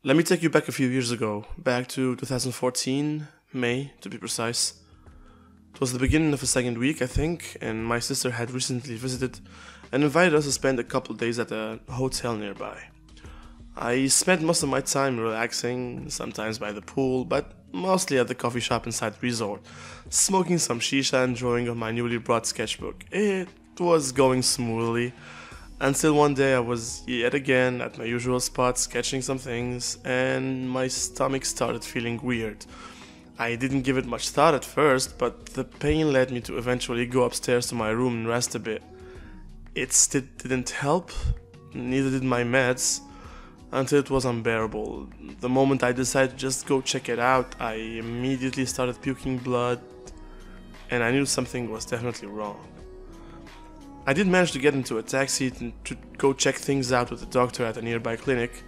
Let me take you back a few years ago, back to 2014, May to be precise. It was the beginning of a second week, I think, and my sister had recently visited and invited us to spend a couple days at a hotel nearby. I spent most of my time relaxing, sometimes by the pool, but mostly at the coffee shop inside the resort, smoking some shisha and drawing on my newly brought sketchbook. It was going smoothly, until one day I was yet again at my usual spot sketching some things, and my stomach started feeling weird. I didn't give it much thought at first, but the pain led me to eventually go upstairs to my room and rest a bit. It still didn't help, neither did my meds, until it was unbearable. The moment I decided to just go check it out, I immediately started puking blood, and I knew something was definitely wrong. I did manage to get into a taxi to go check things out with the doctor at a nearby clinic.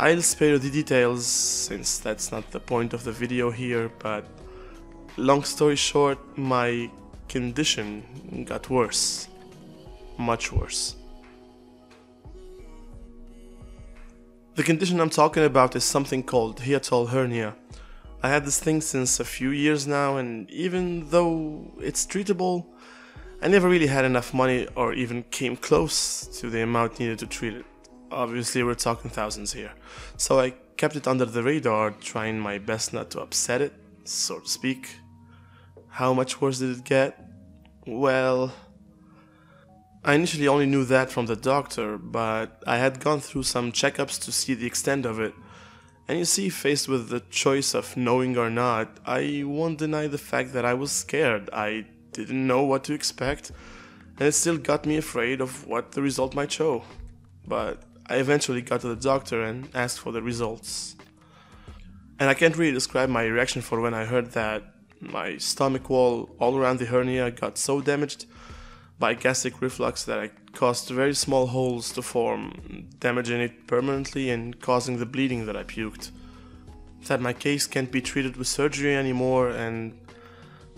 I'll spare you the details since that's not the point of the video here, but long story short, my condition got worse. Much worse. The condition I'm talking about is something called hiatal hernia. I had this thing since a few years now, and even though it's treatable, I never really had enough money or even came close to the amount needed to treat it. Obviously we're talking thousands here. So I kept it under the radar, trying my best not to upset it, so to speak. How much worse did it get? Well, I initially only knew that from the doctor, but I had gone through some checkups to see the extent of it. And you see, faced with the choice of knowing or not, I won't deny the fact that I was scared. I didn't know what to expect, and it still got me afraid of what the result might show. But I eventually got to the doctor and asked for the results. And I can't really describe my reaction for when I heard that my stomach wall all around the hernia got so damaged by gastric reflux that it caused very small holes to form, damaging it permanently and causing the bleeding that I puked. That my case can't be treated with surgery anymore, and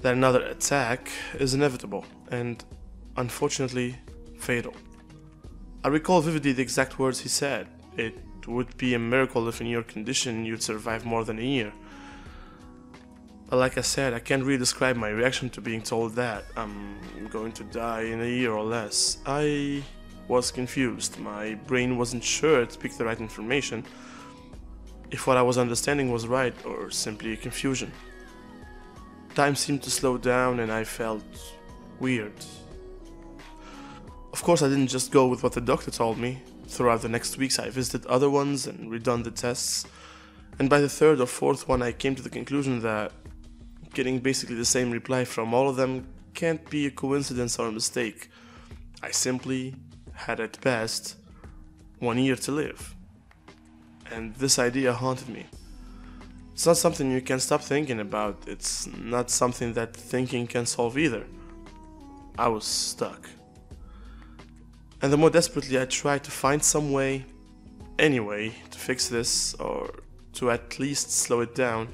that another attack is inevitable and, unfortunately, fatal. I recall vividly the exact words he said. It would be a miracle if in your condition you'd survive more than a year. But like I said, I can't really describe my reaction to being told that I'm going to die in a year or less. I was confused. My brain wasn't sure it picked the right information, if what I was understanding was right or simply a confusion. Time seemed to slow down and I felt weird. Of course, I didn't just go with what the doctor told me. Throughout the next weeks I visited other ones and redone the tests, and by the third or fourth one I came to the conclusion that getting basically the same reply from all of them can't be a coincidence or a mistake. I simply had at best 1 year to live. And this idea haunted me. It's not something you can stop thinking about. It's not something that thinking can solve either. I was stuck. And the more desperately I tried to find some way, any way, to fix this, or to at least slow it down,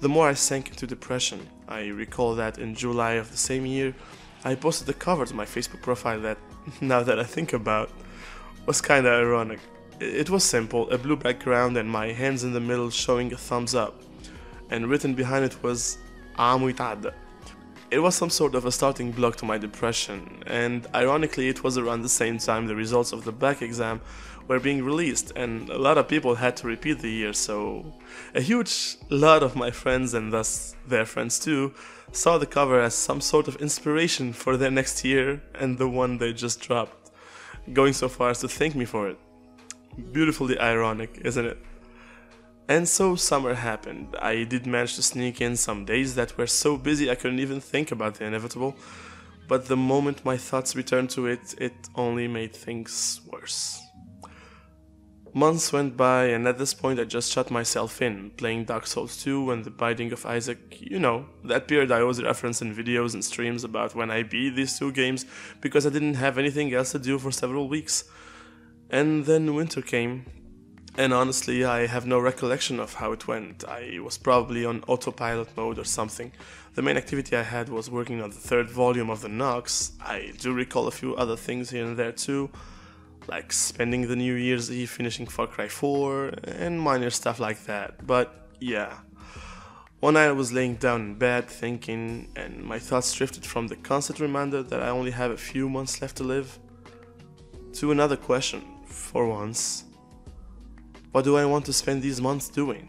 the more I sank into depression. I recall that in July of the same year, I posted a cover to my Facebook profile that, now that I think about, was kinda ironic. It was simple, a blue background and my hands in the middle showing a thumbs up, and written behind it was "Amuitada." It was some sort of a starting block to my depression, and ironically it was around the same time the results of the back exam were being released, and a lot of people had to repeat the year, so a huge lot of my friends, and thus their friends too, saw the cover as some sort of inspiration for their next year and the one they just dropped, going so far as to thank me for it. Beautifully ironic, isn't it? And so summer happened. I did manage to sneak in some days that were so busy I couldn't even think about the inevitable, but the moment my thoughts returned to it, it only made things worse. Months went by, and at this point I just shut myself in, playing Dark Souls 2 and The Binding of Isaac. You know, that period I always reference in videos and streams about when I beat these two games because I didn't have anything else to do for several weeks. And then winter came, and honestly I have no recollection of how it went. I was probably on autopilot mode or something. The main activity I had was working on the third volume of the Nox. I do recall a few other things here and there too, like spending the New Year's Eve finishing Far Cry 4 and minor stuff like that. But yeah, one night I was laying down in bed thinking, and my thoughts drifted from the constant reminder that I only have a few months left to live to another question, for once. What do I want to spend these months doing?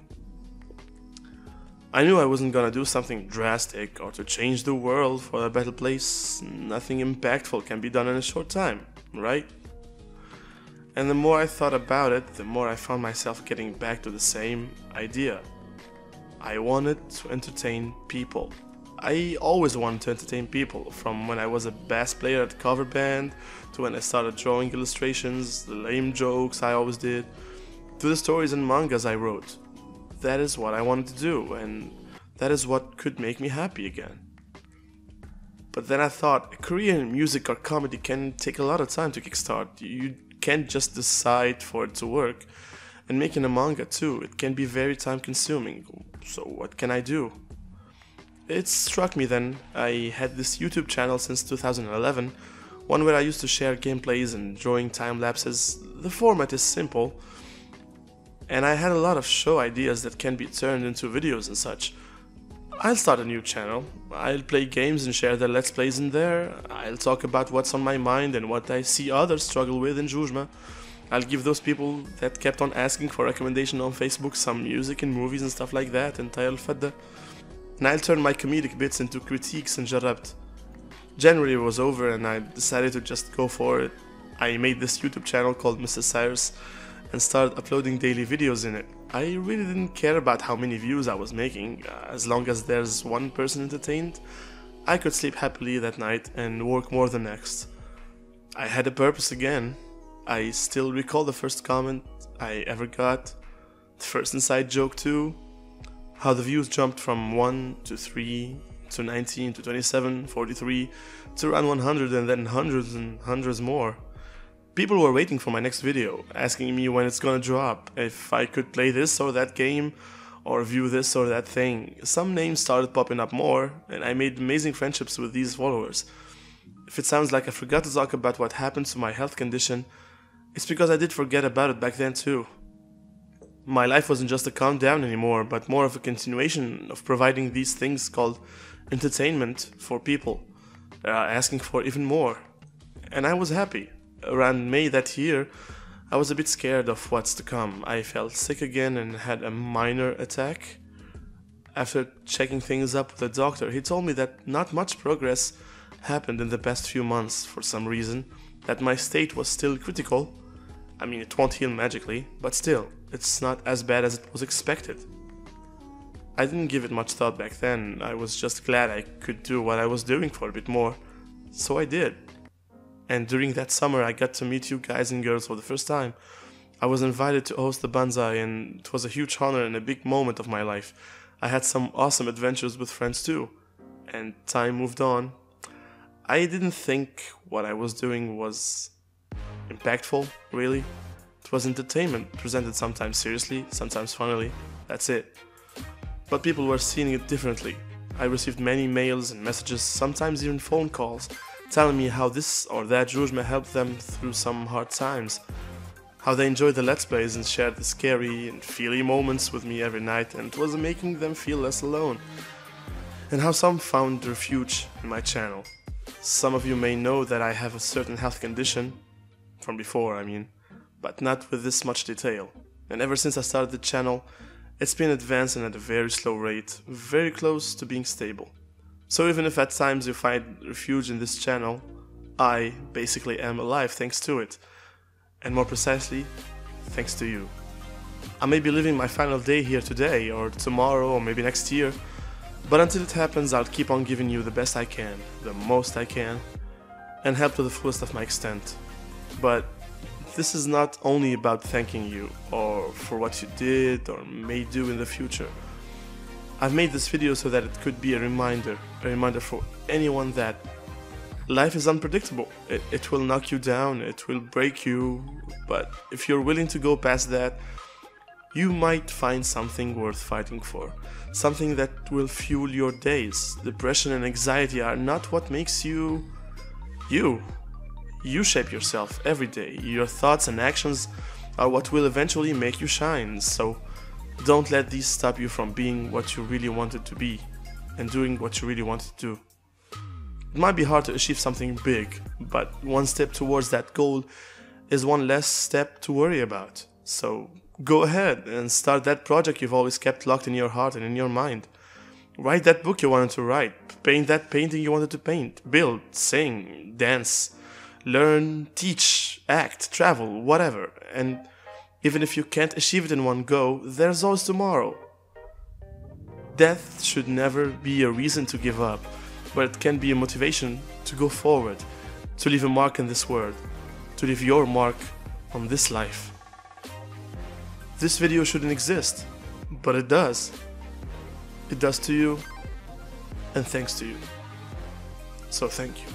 I knew I wasn't gonna do something drastic or to change the world for a better place. Nothing impactful can be done in a short time, right? And the more I thought about it, the more I found myself getting back to the same idea. I wanted to entertain people. I always wanted to entertain people, from when I was a bass player at a cover band, to when I started drawing illustrations, the lame jokes I always did, to the stories and mangas I wrote. That is what I wanted to do, and that is what could make me happy again. But then I thought, a career in music or comedy can take a lot of time to kickstart. You can't just decide for it to work. And making a manga too, it can be very time consuming. So what can I do? It struck me then, I had this YouTube channel since 2011, one where I used to share gameplays and drawing time lapses. The format is simple, and I had a lot of show ideas that can be turned into videos and such. I'll start a new channel, I'll play games and share their let's plays in there, I'll talk about what's on my mind and what I see others struggle with in Jujma. I'll give those people that kept on asking for recommendation on Facebook some music and movies and stuff like that, and Tayal Fadda. And I'll turn my comedic bits into critiques and Jarrabt. January was over and I decided to just go for it. I made this YouTube channel called Mr. SYRUS and started uploading daily videos in it. I really didn't care about how many views I was making. As long as there's one person entertained, I could sleep happily that night and work more the next. I had a purpose again. I still recall the first comment I ever got, the first inside joke too, how the views jumped from 1 to 3 to 19 to 27, 43 to around 100 and then hundreds and hundreds more. People were waiting for my next video, asking me when it's gonna drop, if I could play this or that game, or view this or that thing. Some names started popping up more, and I made amazing friendships with these followers. If it sounds like I forgot to talk about what happened to my health condition, it's because I did forget about it back then too. My life wasn't just a countdown anymore, but more of a continuation of providing these things called entertainment for people, asking for even more. And I was happy. Around May that year, I was a bit scared of what's to come. I felt sick again and had a minor attack. After checking things up with the doctor, he told me that not much progress happened in the past few months for some reason, that my state was still critical. I mean, it won't heal magically, but still, it's not as bad as it was expected. I didn't give it much thought back then. I was just glad I could do what I was doing for a bit more. So I did. And during that summer I got to meet you guys and girls for the first time. I was invited to host the Banzai and it was a huge honor and a big moment of my life. I had some awesome adventures with friends too. And time moved on. I didn't think what I was doing was impactful, really. It was entertainment, presented sometimes seriously, sometimes funnily. That's it. But people were seeing it differently. I received many mails and messages, sometimes even phone calls, telling me how this or that Jujma helped them through some hard times, how they enjoyed the Let's Plays and shared the scary and feely moments with me every night and it was making them feel less alone, and how some found refuge in my channel. Some of you may know that I have a certain health condition, from before I mean, but not with this much detail, and ever since I started the channel, it's been advancing at a very slow rate, very close to being stable. So even if at times you find refuge in this channel, I basically am alive thanks to it. And more precisely, thanks to you. I may be living my final day here today, or tomorrow, or maybe next year, but until it happens I'll keep on giving you the best I can, the most I can, and help to the fullest of my extent. But this is not only about thanking you, or for what you did, or may do in the future. I've made this video so that it could be a reminder for anyone that life is unpredictable. It will knock you down, it will break you, but if you're willing to go past that, you might find something worth fighting for, something that will fuel your days. Depression and anxiety are not what makes you, you. You shape yourself every day. Your thoughts and actions are what will eventually make you shine. So don't let these stop you from being what you really wanted to be and doing what you really wanted to do. It might be hard to achieve something big, but one step towards that goal is one less step to worry about. So go ahead and start that project you've always kept locked in your heart and in your mind. Write that book you wanted to write. Paint that painting you wanted to paint. Build, sing, dance, learn, teach, act, travel, whatever. And even if you can't achieve it in one go, there's always tomorrow. Death should never be a reason to give up, but it can be a motivation to go forward, to leave a mark in this world, to leave your mark on this life. This video shouldn't exist, but it does. It does to you, and thanks to you. So thank you.